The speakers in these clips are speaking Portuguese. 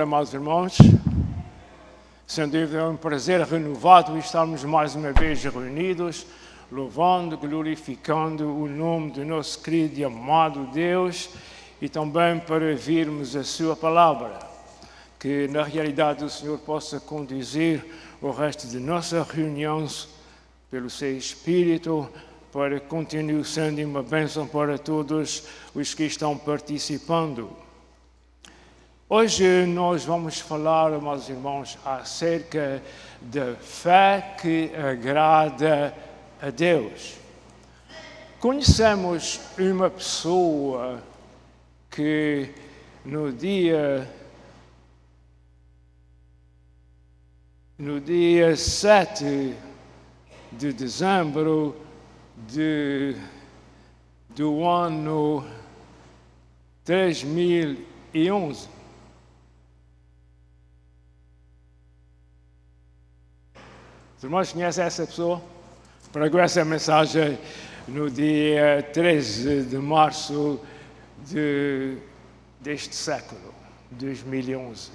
Amados irmãos, sem dúvida é um prazer renovado estarmos mais uma vez reunidos, louvando, glorificando o nome do nosso querido e amado Deus e também para ouvirmos a sua palavra. Que na realidade o Senhor possa conduzir o resto de nossa reunião pelo seu Espírito, para que continue sendo uma bênção para todos os que estão participando. Hoje nós vamos falar, meus irmãos, acerca da fé que agrada a Deus. Conhecemos uma pessoa que no dia 7 de dezembro do ano 2011, os irmãos conhecem essa pessoa? Pregou essa mensagem no dia 13 de março deste século, 2011.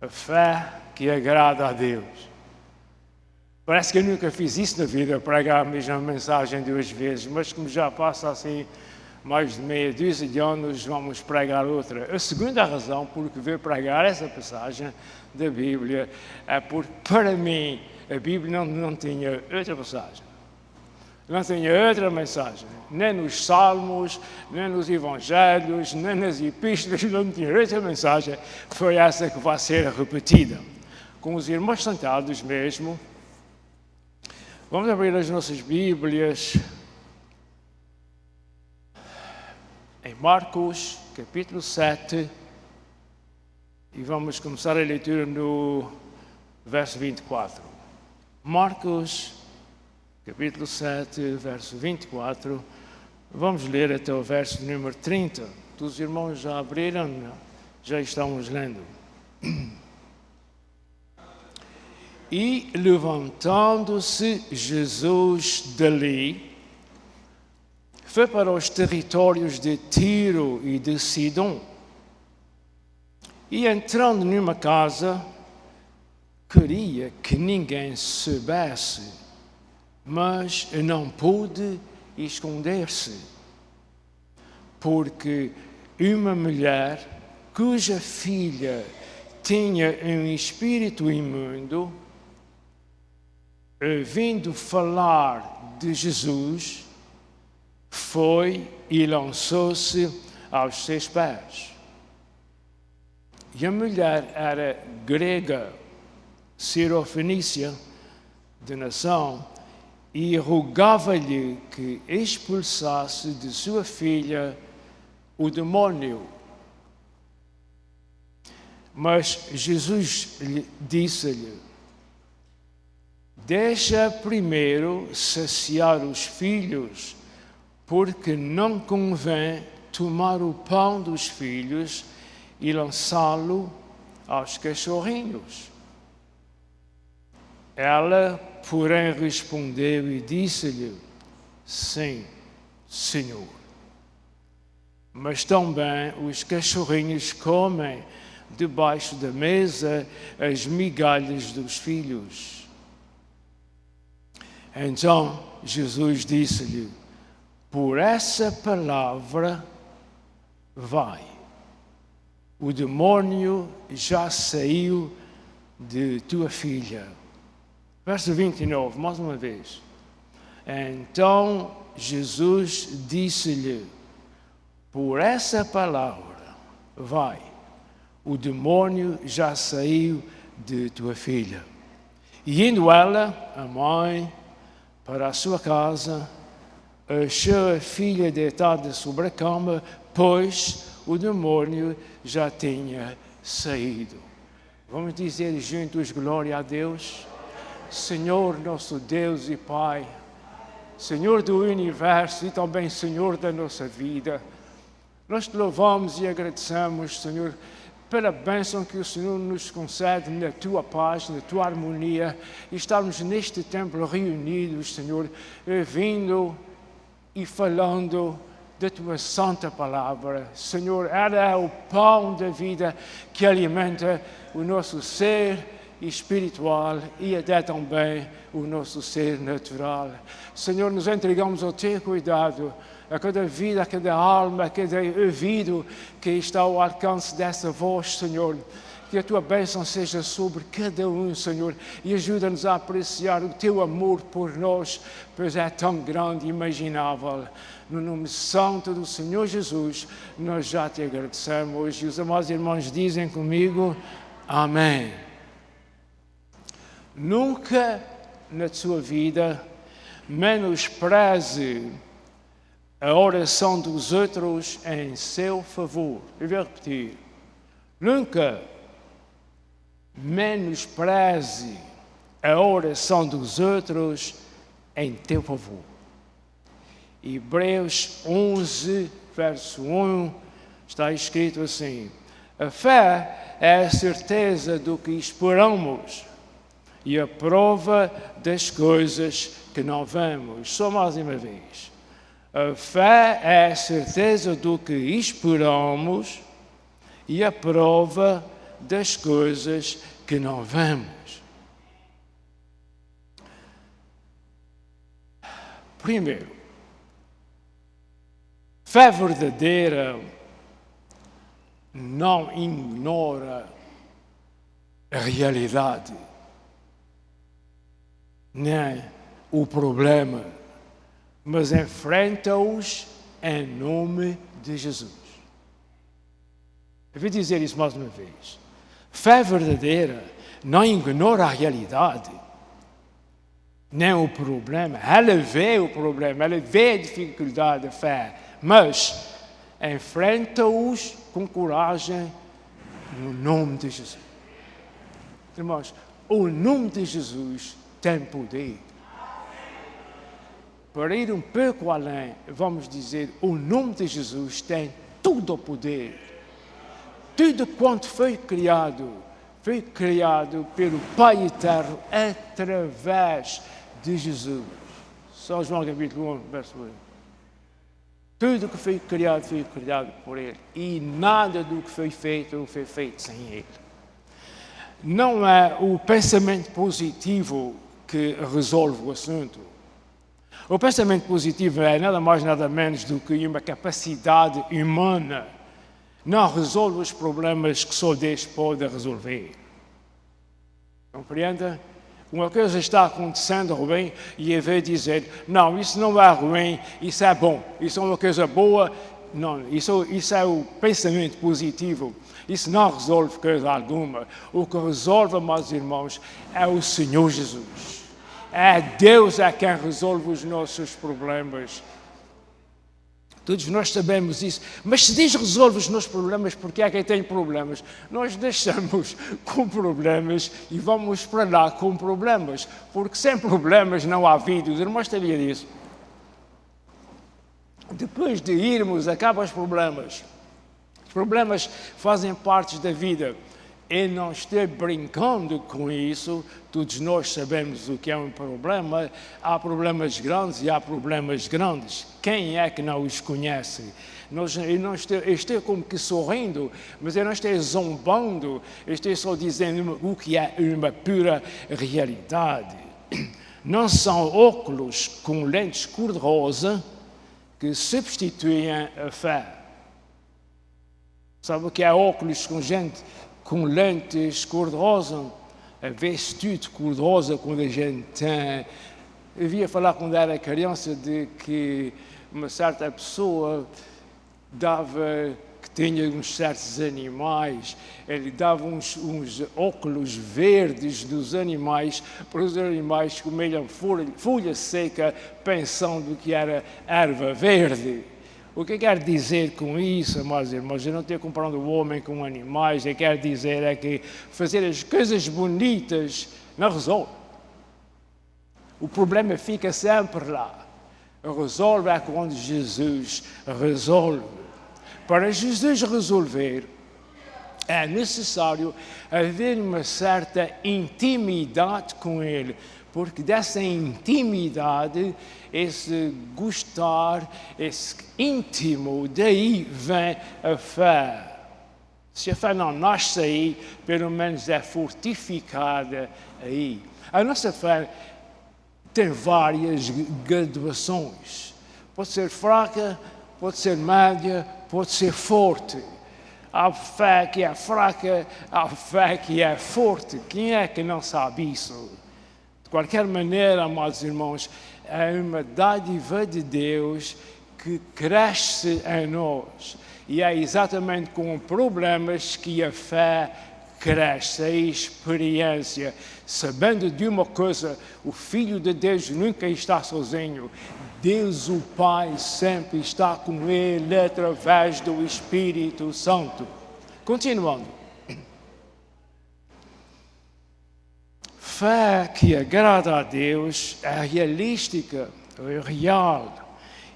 A fé que agrada a Deus. Parece que eu nunca fiz isso na vida, pregar a mesma mensagem 2 vezes, mas como já passa assim mais de meia dúzia de anos, vamos pregar outra. A segunda razão por que veio pregar essa passagem da Bíblia é porque, para mim, a Bíblia não tinha outra passagem. Não tinha outra mensagem. Nem nos Salmos, nem nos Evangelhos, nem nas Epístolas, não tinha outra mensagem. Foi essa que vai ser repetida. Com os irmãos sentados mesmo, vamos abrir as nossas Bíblias em Marcos, capítulo 7, e vamos começar a leitura no verso 24. Marcos, capítulo 7, verso 24, vamos ler até o verso número 30. Os irmãos já abriram? Não? Já estamos lendo. E levantando-se Jesus dali, foi para os territórios de Tiro e de Sidom. E entrando numa casa, queria que ninguém soubesse, mas não pôde esconder-se, porque uma mulher cuja filha tinha um espírito imundo, ouvindo falar de Jesus, foi e lançou-se aos seus pés. E a mulher era grega, sirofenícia, de nação, e rogava-lhe que expulsasse de sua filha o demônio. Mas Jesus disse-lhe: deixa primeiro saciar os filhos, porque não convém tomar o pão dos filhos e lançá-lo aos cachorrinhos. Ela, porém, respondeu e disse-lhe: sim, Senhor. Mas também os cachorrinhos comem debaixo da mesa as migalhas dos filhos. Então Jesus disse-lhe: por essa palavra vai. O demônio já saiu de tua filha. Verso 29, mais uma vez. Então Jesus disse-lhe: por essa palavra vai. O demônio já saiu de tua filha. E indo ela, a mãe, para a sua casa, achou a filha deitada sobre a cama, pois o demônio já tinha saído. Vamos dizer juntos glória a Deus. Senhor nosso Deus e Pai, Senhor do universo e também Senhor da nossa vida, nós te louvamos e agradecemos, Senhor, pela bênção que o Senhor nos concede na tua paz, na tua harmonia, e estarmos neste templo reunidos, Senhor, vindo e falando da tua santa palavra. Senhor, ela é o pão da vida que alimenta o nosso ser espiritual e até também o nosso ser natural. Senhor, nos entregamos ao teu cuidado, a cada vida, a cada alma, a cada ouvido que está ao alcance dessa voz, Senhor. Que a tua bênção seja sobre cada um, Senhor, e ajuda-nos a apreciar o teu amor por nós, pois é tão grande e imaginável. No nome santo do Senhor Jesus, nós já te agradecemos. E os amados irmãos dizem comigo, amém. Nunca na sua vida menospreze a oração dos outros em seu favor. Eu vou repetir. Nunca menospreze a oração dos outros em teu favor. Hebreus 11, verso 1, está escrito assim: a fé é a certeza do que esperamos e a prova das coisas que não vemos. Só mais uma vez. A fé é a certeza do que esperamos e a prova das coisas que não vemos. Primeiro, fé verdadeira não ignora a realidade, nem o problema, mas enfrenta-os em nome de Jesus. Eu vou dizer isso mais uma vez. Fé verdadeira não ignora a realidade, nem o problema. Ela vê o problema, ela vê a dificuldade da fé, mas enfrenta-os com coragem no nome de Jesus. Irmãos, o nome de Jesus tem poder. Para ir um pouco além, vamos dizer, o nome de Jesus tem todo o poder. Tudo quanto foi criado pelo Pai Eterno através de Jesus. São João capítulo 1, verso 1. Tudo que foi criado por Ele. E nada do que foi feito sem Ele. Não é o pensamento positivo que resolve o assunto. O pensamento positivo é nada mais, nada menos do que uma capacidade humana. Não resolve os problemas que só Deus pode resolver. Compreende? Uma coisa está acontecendo ruim e eu vou dizer, não, isso não é ruim, isso é bom, isso é uma coisa boa. Não, isso é o pensamento positivo. Isso não resolve coisa alguma. O que resolve, meus irmãos, é o Senhor Jesus. É Deus quem resolve os nossos problemas. Todos nós sabemos isso. Mas se Deus resolve os nossos problemas, porque é quem tem problemas? Nós deixamos com problemas e vamos para lá com problemas. Porque sem problemas não há vida. Os irmãos sabiam disso. Depois de irmos, acabam os problemas. Os problemas fazem parte da vida. E não estou brincando com isso. Todos nós sabemos o que é um problema. Há problemas grandes e há problemas grandes. Quem é que não os conhece? Eu estou como que sorrindo, mas eu não estou zombando. Eu estou só dizendo o que é uma pura realidade. Não são óculos com lentes cor-de-rosa que substituem a fé. Sabe o que é óculos com lentes cor-de-rosa? A vestir cor-de-rosa quando a gente tem. Eu via falar quando era criança de que uma certa pessoa que tinha uns certos animais, ele dava uns óculos verdes dos animais para os animais comerem folha seca pensando que era erva verde. O que eu quero dizer com isso, meus irmãos? Eu não estou comparando o homem com animais. Eu quero dizer é que fazer as coisas bonitas não resolve. O problema fica sempre lá. Resolve é quando Jesus resolve. Para Jesus resolver, é necessário haver uma certa intimidade com Ele. Porque dessa intimidade, esse gostar, esse íntimo, daí vem a fé. Se a fé não nasce aí, pelo menos é fortificada aí. A nossa fé tem várias graduações. Pode ser fraca, pode ser média, pode ser forte. Há fé que é fraca, há fé que é forte. Quem é que não sabe isso? De qualquer maneira, amados irmãos, é uma dádiva de Deus que cresce em nós. E é exatamente com problemas que a fé cresce, a experiência. Sabendo de uma coisa, o Filho de Deus nunca está sozinho. Deus, o Pai, sempre está com ele através do Espírito Santo. Continuando. Fé que agrada a Deus é realística, é real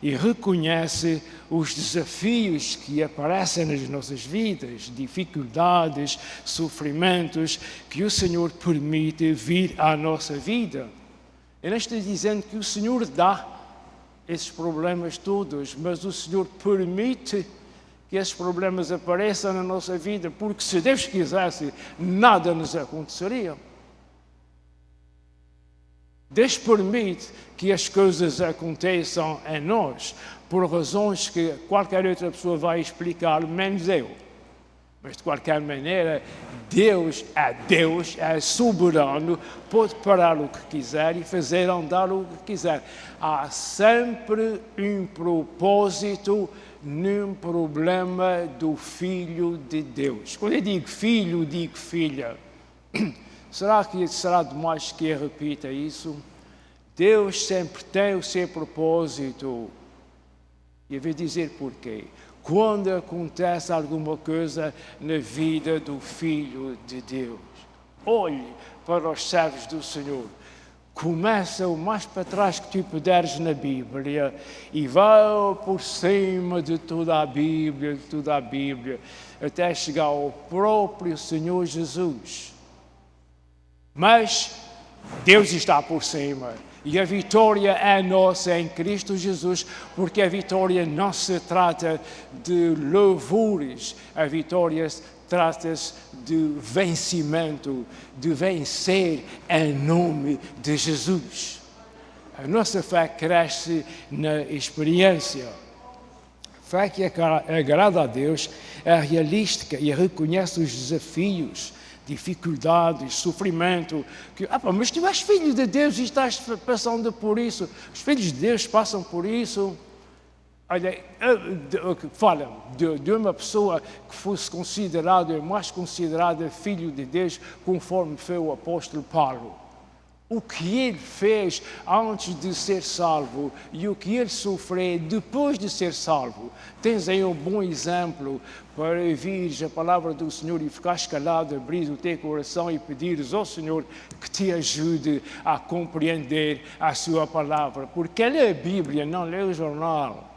e reconhece os desafios que aparecem nas nossas vidas, dificuldades, sofrimentos que o Senhor permite vir à nossa vida. Eu não estou dizendo que o Senhor dá esses problemas todos, mas o Senhor permite que esses problemas apareçam na nossa vida, porque se Deus quisesse, nada nos aconteceria. Deus permite que as coisas aconteçam em nós, por razões que qualquer outra pessoa vai explicar, menos eu. Mas, de qualquer maneira, Deus, é soberano, pode parar o que quiser e fazer andar o que quiser. Há sempre um propósito num problema do Filho de Deus. Quando eu digo filho, digo filha. Será que será demais que eu repita isso? Deus sempre tem o seu propósito. E eu vou dizer porquê. Quando acontece alguma coisa na vida do Filho de Deus, olhe para os servos do Senhor. Começa o mais para trás que tu puderes na Bíblia e vai por cima de toda a Bíblia, até chegar ao próprio Senhor Jesus. Mas Deus está por cima e a vitória é nossa em Cristo Jesus, porque a vitória não se trata de louvores, a vitória trata-se de vencimento, de vencer em nome de Jesus. A nossa fé cresce na experiência. A fé que agrada a Deus é realística e reconhece os desafios, dificuldades, sofrimento. Mas tu és filho de Deus e estás passando por isso. Os filhos de Deus passam por isso. Olha, fala de uma pessoa que fosse considerada, mais considerada filho de Deus, conforme foi o apóstolo Paulo. O que ele fez antes de ser salvo e o que ele sofreu depois de ser salvo. Tens aí um bom exemplo para ouvires a palavra do Senhor e ficares calado, abrir o teu coração e pedires ao Senhor que te ajude a compreender a sua palavra. Porque quem lê a Bíblia não lê o jornal.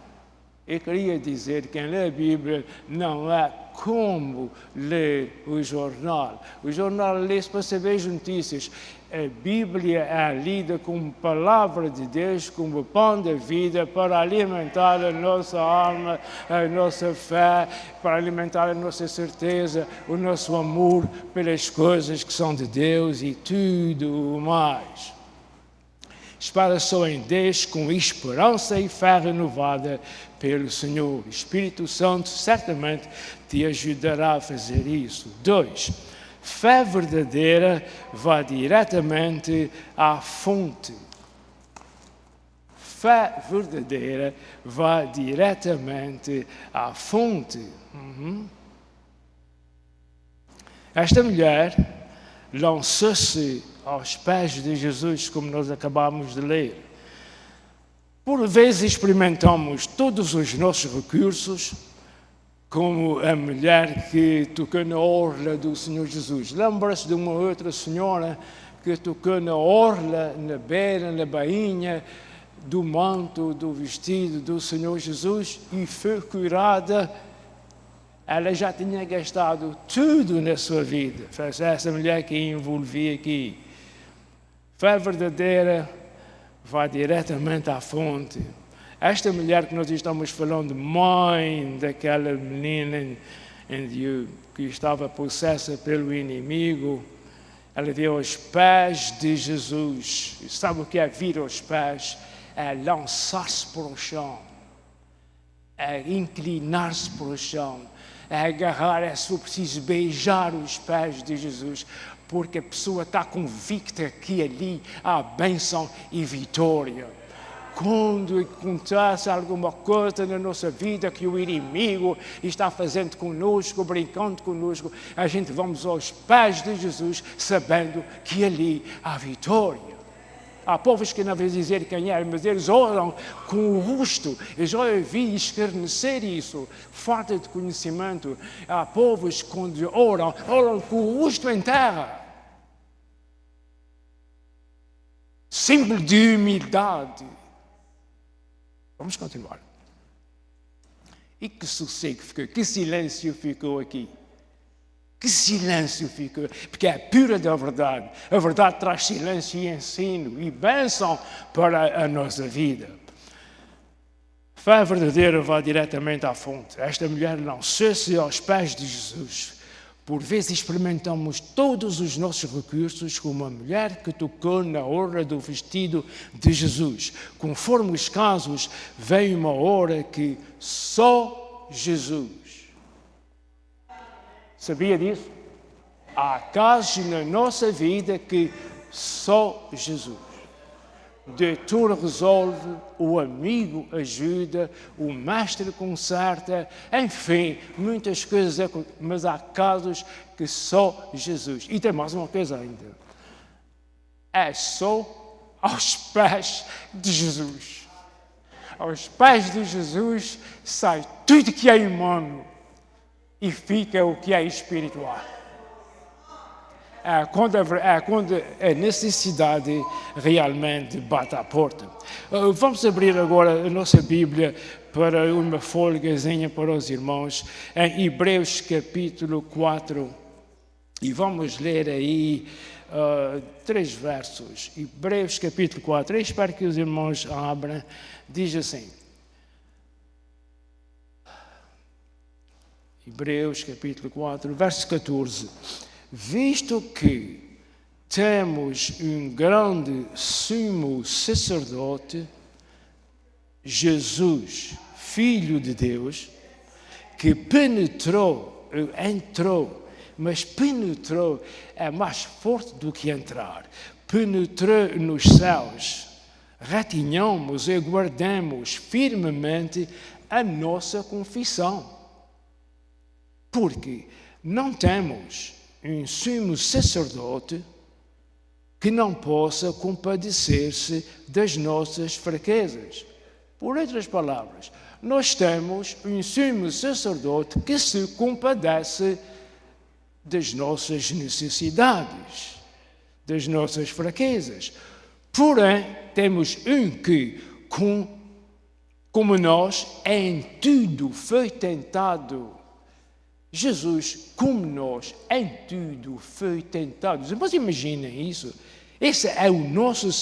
Eu queria dizer que quem lê a Bíblia não é como ler o jornal. O jornal lê-se para saber as notícias. A Bíblia é lida como palavra de Deus, como pão da vida, para alimentar a nossa alma, a nossa fé, para alimentar a nossa certeza, o nosso amor pelas coisas que são de Deus e tudo mais. Espera só em Deus com esperança e fé renovada pelo Senhor. O Espírito Santo certamente te ajudará a fazer isso. 2. Fé verdadeira vai diretamente à fonte. Fé verdadeira vai diretamente à fonte. Esta mulher lançou-se aos pés de Jesus, como nós acabamos de ler. Por vezes experimentamos todos os nossos recursos, como a mulher que tocou na orla do Senhor Jesus. Lembra-se de uma outra senhora que tocou na orla, na beira, na bainha do manto, do vestido do Senhor Jesus e foi curada. Ela já tinha gastado tudo na sua vida. Foi essa mulher que envolvi aqui. Fé verdadeira vai diretamente à fonte. Esta mulher que nós estamos falando, mãe daquela menina que estava possessa pelo inimigo, ela veio aos pés de Jesus. E sabe o que é vir aos pés? É lançar-se para o chão, é inclinar-se para o chão, é agarrar, se for preciso beijar os pés de Jesus, porque a pessoa está convicta que ali há bênção e vitória. Quando acontece alguma coisa na nossa vida que o inimigo está fazendo conosco, brincando conosco, a gente vamos aos pés de Jesus, sabendo que ali há vitória. Há povos que não vão dizer quem é, mas eles oram com o rosto. Eu já ouvi escarnecer isso, falta de conhecimento. Há povos que quando oram com o rosto em terra. Símbolo de humildade. Vamos continuar. E que sossego ficou, que silêncio ficou aqui. Que silêncio ficou, porque é pura da verdade. A verdade traz silêncio e ensino e bênção para a nossa vida. Fé verdadeira vai diretamente à fonte. Esta mulher lançou-se aos pés de Jesus. Por vezes experimentamos todos os nossos recursos como a mulher que tocou na orla do vestido de Jesus. Conforme os casos, vem uma hora que só Jesus. Sabia disso? Há casos na nossa vida que só Jesus. O doutor resolve, o amigo ajuda, o mestre conserta, enfim, muitas coisas, mas há casos que só Jesus. E tem mais uma coisa ainda. É só aos pés de Jesus. Aos pés de Jesus sai tudo que é humano e fica o que é espiritual. Quando a necessidade realmente bate à porta. Vamos abrir agora a nossa Bíblia para uma folgazinha para os irmãos, em Hebreus capítulo 4, e vamos ler aí 3 versos. Hebreus capítulo 4, eu espero que os irmãos abram, diz assim. Hebreus capítulo 4, verso 14. Visto que temos um grande sumo sacerdote, Jesus, Filho de Deus, que entrou, mas penetrou é mais forte do que entrar, penetrou nos céus, retenhamos e guardemos firmemente a nossa confissão, porque não temos um sumo sacerdote que não possa compadecer-se das nossas fraquezas. Por outras palavras, nós temos um sumo sacerdote que se compadece das nossas necessidades, das nossas fraquezas. Porém, temos um que, como nós, em tudo foi tentado. Jesus, como nós, em tudo foi tentado. Mas imaginem isso. Esse é o nosso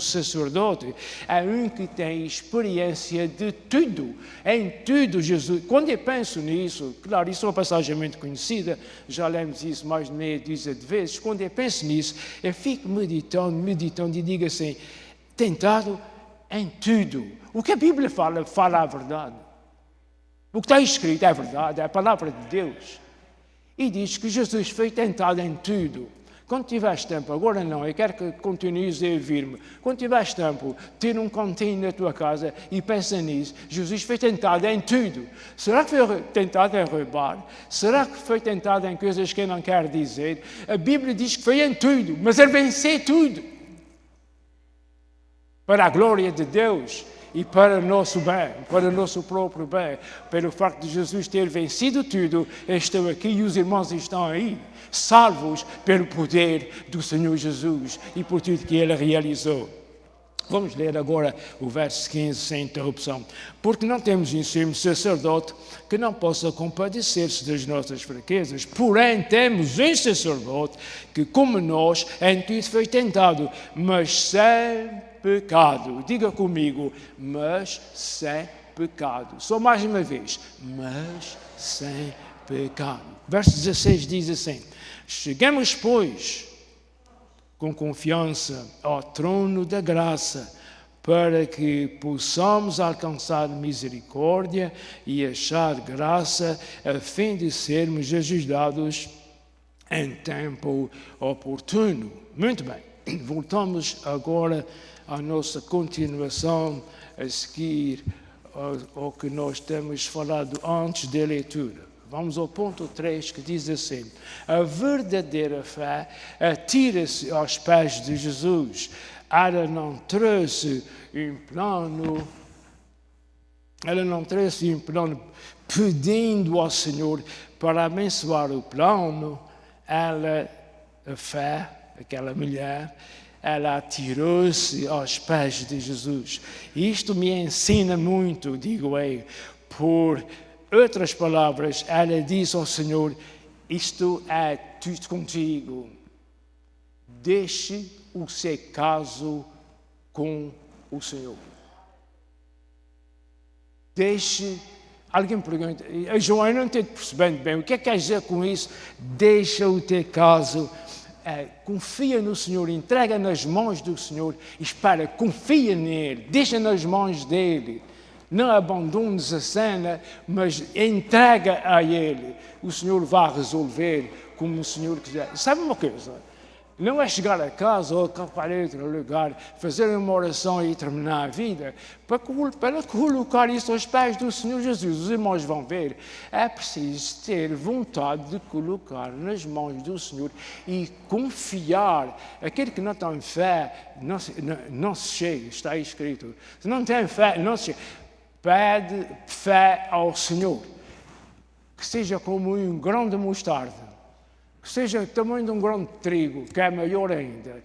sacerdote. É um que tem experiência de tudo. Em tudo, Jesus. Quando eu penso nisso, claro, isso é uma passagem muito conhecida. Já lemos isso mais de meia dúzia de vezes. Quando eu penso nisso, eu fico meditando e digo assim, tentado em tudo. O que a Bíblia fala a verdade. O que está escrito é verdade, é a palavra de Deus. E diz que Jesus foi tentado em tudo. Quando tiveres tempo, agora não, eu quero que continues a ouvir-me. Quando tiveres tempo, tira um cantinho na tua casa e pensa nisso. Jesus foi tentado em tudo. Será que foi tentado em roubar? Será que foi tentado em coisas que eu não quero dizer? A Bíblia diz que foi em tudo, mas ele venceu tudo. Para a glória de Deus. E para o nosso bem, para o nosso próprio bem, pelo facto de Jesus ter vencido tudo, eu estou aqui e os irmãos estão aí, salvos pelo poder do Senhor Jesus e por tudo que Ele realizou. Vamos ler agora o verso 15 sem interrupção. Porque não temos em si um sacerdote que não possa compadecer-se das nossas fraquezas, porém temos um sacerdote que, como nós, em tudo foi tentado, mas sem pecado. Diga comigo, mas sem pecado. Só mais uma vez, mas sem pecado. Verso 16 diz assim: chegamos, pois, com confiança ao trono da graça, para que possamos alcançar misericórdia e achar graça, a fim de sermos ajudados em tempo oportuno. Muito bem, voltamos agora à nossa continuação, a seguir ao que nós temos falado antes da leitura. Vamos ao ponto 3, que diz assim: a verdadeira fé atira-se aos pés de Jesus. Ela não trouxe um plano pedindo ao Senhor para abençoar o plano. A fé, aquela mulher, ela atirou-se aos pés de Jesus. Isto me ensina muito, digo eu, por outras palavras, ela diz ao Senhor: isto é tudo contigo. Deixe o seu caso com o Senhor. Alguém pergunta, João, eu não estou percebendo bem, o que é que quer dizer com isso? Deixa o teu caso, confia no Senhor, entrega nas mãos do Senhor, espera, confia nele, deixa nas mãos dele. Não abandones a cena, mas entrega a Ele. O Senhor vai resolver como o Senhor quiser. Sabe uma coisa? Não é chegar a casa ou para outro lugar, fazer uma oração e terminar a vida. Para colocar isso aos pés do Senhor Jesus, os irmãos vão ver, é preciso ter vontade de colocar nas mãos do Senhor e confiar. Aquele que não tem fé, não se chega, está aí escrito. Se não tem fé, não se chega. Pede fé ao Senhor, que seja como um grão de mostarda, que seja o tamanho de um grão de trigo, que é maior ainda.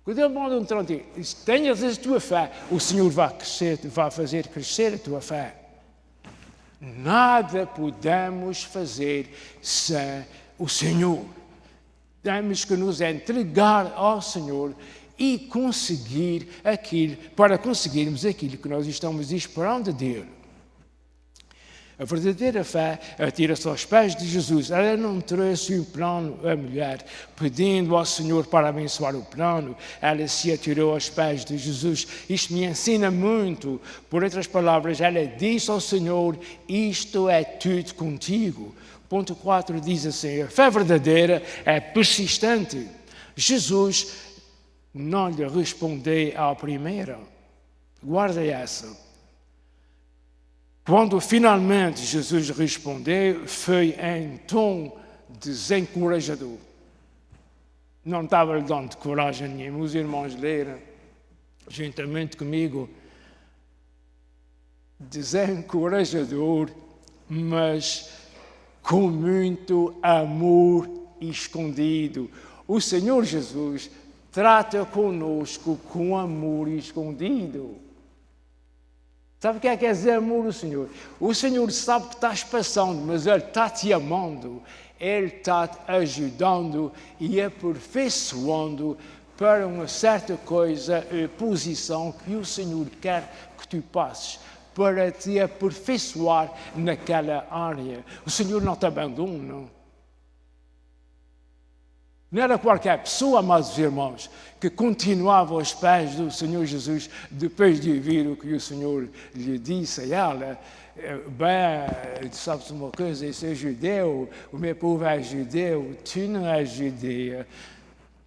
Quando ele manda um grão de trigo, se tenhas a tua fé, o Senhor vai fazer crescer a tua fé. Nada podemos fazer sem o Senhor. Temos que nos entregar ao Senhor e para conseguirmos aquilo que nós estamos esperando dele. A verdadeira fé atira-se aos pés de Jesus. Ela não trouxe um plano à mulher, pedindo ao Senhor para abençoar o plano. Ela se atirou aos pés de Jesus. Isto me ensina muito. Por outras palavras, ela disse ao Senhor: isto é tudo contigo. Ponto 4 diz assim: a fé verdadeira é persistente. Jesus não lhe respondeu à primeira. Guarda essa. Quando finalmente Jesus respondeu, foi em tom desencorajador. Não estava lhe dando coragem nenhuma. Os irmãos leram juntamente comigo. Desencorajador, mas com muito amor escondido. O Senhor Jesus trata conosco com amor escondido. Sabe o que quer dizer amor do Senhor? O Senhor sabe que estás passando, mas Ele está te amando. Ele está te ajudando e aperfeiçoando para uma certa coisa, posição que o Senhor quer que tu passes, para te aperfeiçoar naquela área. O Senhor não te abandona. Não era qualquer pessoa, amados irmãos, que continuava aos pés do Senhor Jesus depois de ouvir o que o Senhor lhe disse a ela. Bem, sabes uma coisa, eu sou judeu, o meu povo é judeu, tu não és judeia,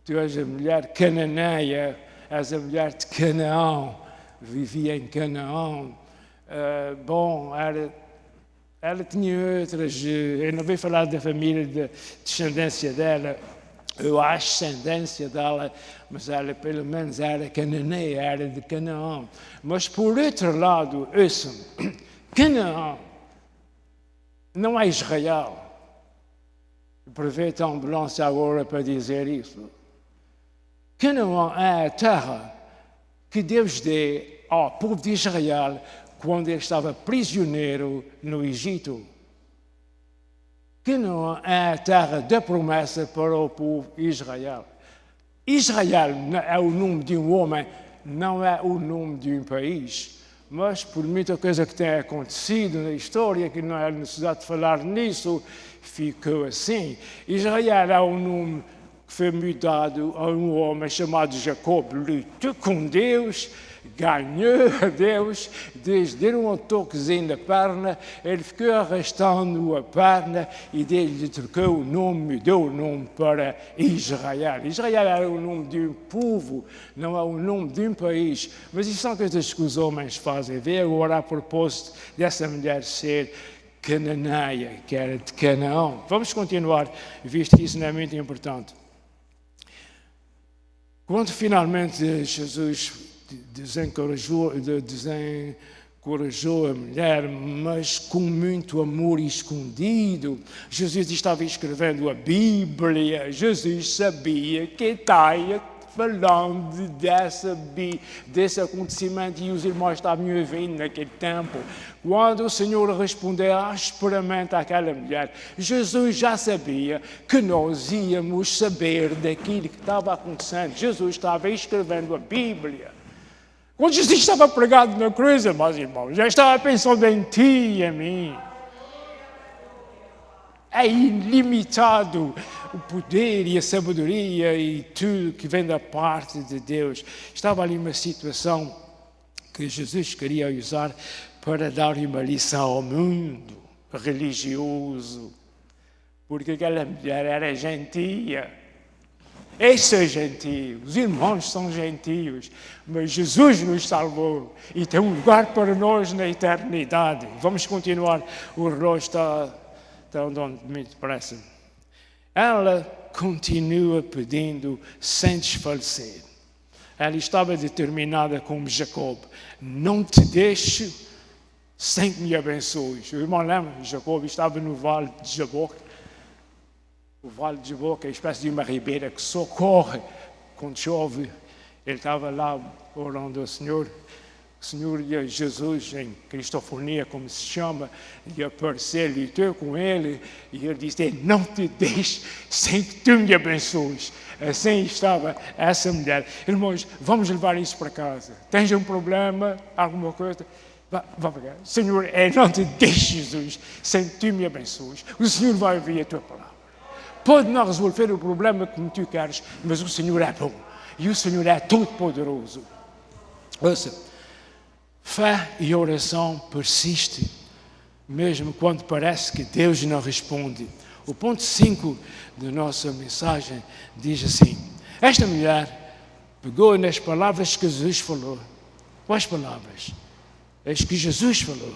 tu és a mulher cananeia, és a mulher de Canaã, vivia em Canaã. Ela tinha outras, eu não vou falar da família, da descendência dela, ou a ascendência dela, mas ela pelo menos era cananeia, era de Canaã. Mas por outro lado, ouçam, Canaã não é Israel. Aproveito a ambulância agora para dizer isso. Canaã é a terra que Deus deu ao povo de Israel quando ele estava prisioneiro no Egito. Que não é a terra da promessa para o povo de Israel. Israel é o nome de um homem, não é o nome de um país. Mas por muita coisa que tenha acontecido na história, que não é necessidade de falar nisso, ficou assim. Israel é um nome que foi mudado a um homem chamado Jacob. Lutou com Deus, ganhou a Deus, Deus deu um toquezinho na perna, ele ficou arrastando a perna e Deus lhe trocou o nome, mudou o nome para Israel. Israel era o nome de um povo, não é o nome de um país. Mas isso são coisas que os homens fazem. Vê agora a propósito dessa mulher ser cananeia, que era de Canaã. Vamos continuar, visto que isso não é muito importante. Quando finalmente Jesus desencorajou a mulher, mas com muito amor escondido. Jesus estava escrevendo a Bíblia, Jesus sabia que estava falando desse acontecimento e os irmãos estavam ouvindo naquele tempo. Quando o Senhor respondeu asperamente àquela mulher, Jesus já sabia que nós íamos saber daquilo que estava acontecendo. Jesus estava escrevendo a Bíblia. Quando Jesus estava pregado na cruz, meus irmãos, já estava pensando em ti e em mim. É ilimitado o poder e a sabedoria e tudo que vem da parte de Deus. Estava ali uma situação que Jesus queria usar para dar uma lição ao mundo religioso. Porque aquela mulher era gentia. Esse é gentio, os irmãos são gentios, mas Jesus nos salvou e tem um lugar para nós na eternidade. Vamos continuar, o relógio está andando muito depressa. Ela continua pedindo sem desfalecer. Ela estava determinada como Jacob, não te deixo sem que me abençoes. O irmão lembra, Jacob estava no vale de Jaboque. O Vale de Jaboque é uma espécie de uma ribeira que socorre quando chove. Ele estava lá orando ao Senhor. O Senhor e Jesus, em Cristofonia, como se chama, lhe apareceu, lutou com ele, e ele disse, não te deixe sem que tu me abençoes. Assim estava essa mulher. Irmãos, vamos levar isso para casa. Tens um problema, alguma coisa? Vá para cá. Senhor, não te deixe, Jesus, sem que tu me abençoes. O Senhor vai ouvir a tua palavra. Pode não resolver o problema como tu queres, mas o Senhor é bom. E o Senhor é todo-poderoso. Ouça, fé e oração persistem, mesmo quando parece que Deus não responde. O ponto 5 da nossa mensagem diz assim, esta mulher pegou nas palavras que Jesus falou. Quais palavras? As que Jesus falou.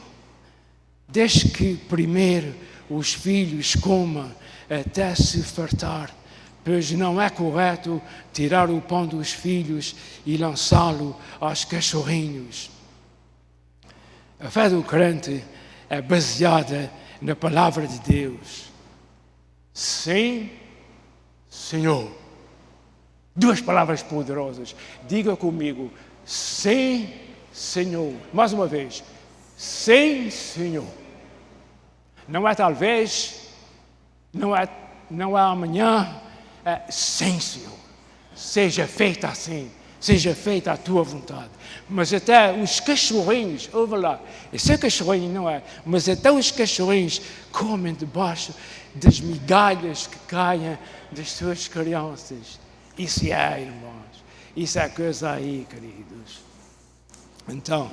Deixe que primeiro os filhos comam até se fartar, pois não é correto tirar o pão dos filhos e lançá-lo aos cachorrinhos. A fé do crente é baseada na palavra de Deus. Sim, Senhor. Duas palavras poderosas. Diga comigo, sim, Senhor. Mais uma vez, sim, Senhor. Não é talvez, não é amanhã, é sim, Senhor. Seja feita assim, seja feita a tua vontade. Mas até os cachorrinhos, ouve lá, esse cachorrinho não é, mas até os cachorrinhos comem debaixo das migalhas que caem das suas crianças. Isso é, irmãos, isso é coisa aí, queridos. Então,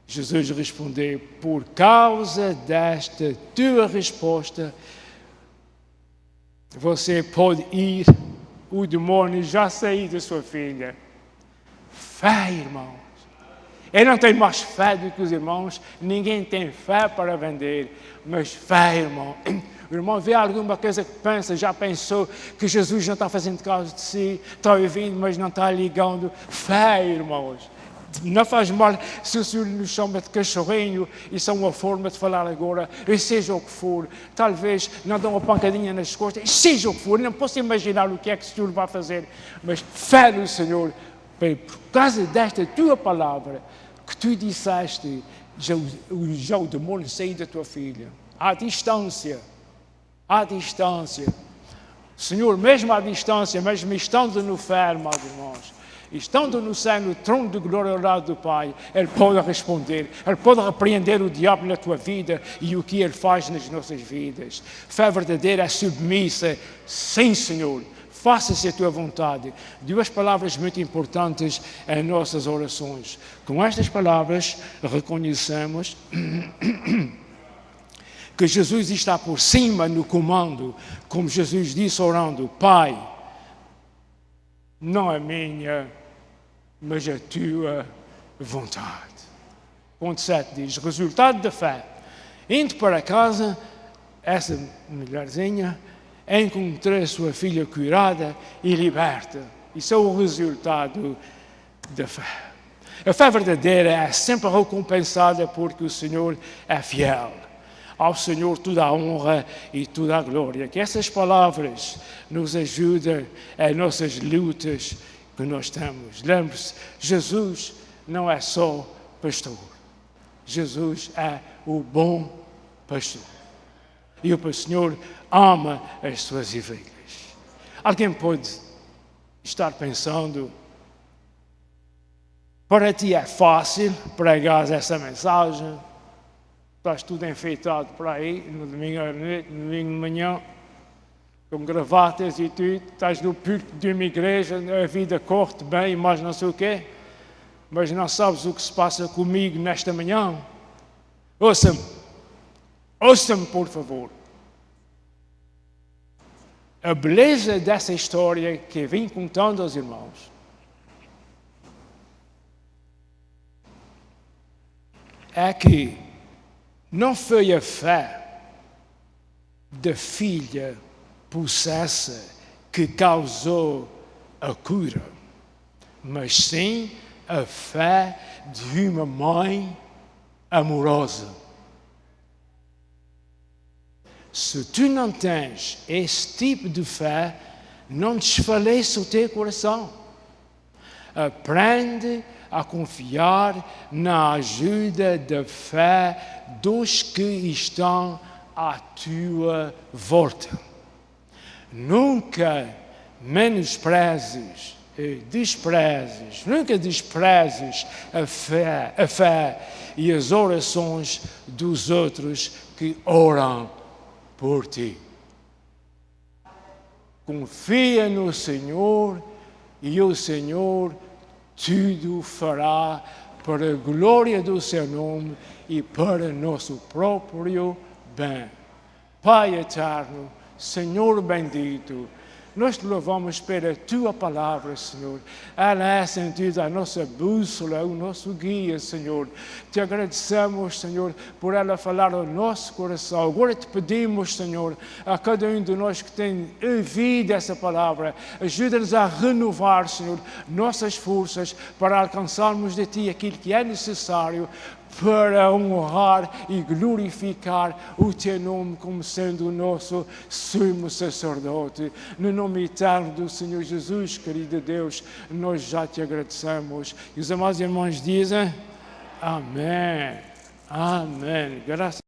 Jesus respondeu, por causa desta tua resposta, você pode ir, o demônio já saiu da sua filha. Fé, irmãos. Eu não tenho mais fé do que os irmãos, ninguém tem fé para vender, mas fé, irmão. O irmão vê alguma coisa que pensa, já pensou que Jesus não está fazendo caso de si, está ouvindo, mas não está ligando. Fé, irmãos. Não faz mal se o Senhor nos chama de cachorrinho, isso é uma forma de falar agora, e seja o que for, talvez não dão uma pancadinha nas costas, seja o que for, não posso imaginar o que é que o Senhor vai fazer, mas fé no Senhor, por causa desta tua palavra, que tu disseste, já o demônio saiu da tua filha. À distância. Senhor, mesmo à distância, mesmo estando no ferro, meus irmãos, estando no céu, no trono de glória ao lado do Pai, Ele pode responder, Ele pode repreender o diabo na tua vida e o que Ele faz nas nossas vidas. Fé verdadeira é submissa. Sim, Senhor, faça-se a tua vontade. Duas palavras muito importantes em nossas orações. Com estas palavras, reconhecemos que Jesus está por cima no comando, como Jesus disse orando: Pai, não a minha, mas a tua vontade. Ponto 7 diz: resultado da fé. Indo para casa, essa mulherzinha encontrou a sua filha curada e liberta. Isso é o resultado da fé. A fé verdadeira é sempre recompensada porque o Senhor é fiel. Ao Senhor toda a honra e toda a glória. Que essas palavras nos ajudem em nossas lutas que nós temos. Lembre-se, Jesus não é só pastor. Jesus é o bom pastor. E o Senhor ama as suas ovelhas. Alguém pode estar pensando: para ti é fácil pregar essa mensagem? Estás tudo enfeitado por aí, no domingo à noite, no domingo de manhã, com gravatas e tudo, estás no púlpito de uma igreja, a vida corre-te bem, mas não sei o quê, mas não sabes o que se passa comigo nesta manhã. Ouça-me, por favor. A beleza dessa história que eu vim contando aos irmãos é que não foi a fé da filha possessa que causou a cura, mas sim a fé de uma mãe amorosa. Se tu não tens esse tipo de fé, não desfaleça o teu coração. Aprende a confiar na ajuda da fé dos que estão à tua volta. Nunca nunca desprezes a fé e as orações dos outros que oram por ti. Confia no Senhor e o Senhor tudo fará para a glória do seu nome e para nosso próprio bem. Pai eterno, Senhor bendito, nós te louvamos pela tua palavra, Senhor. Ela é, sem dúvida, a nossa bússola, o nosso guia, Senhor. Te agradecemos, Senhor, por ela falar ao nosso coração. Agora te pedimos, Senhor, a cada um de nós que tem ouvido essa palavra, ajuda-nos a renovar, Senhor, nossas forças para alcançarmos de ti aquilo que é necessário para honrar e glorificar o teu nome como sendo o nosso sumo sacerdote. No nome eterno do Senhor Jesus, querido Deus, nós já te agradecemos. E os amados irmãos dizem: amém. Amém. Graças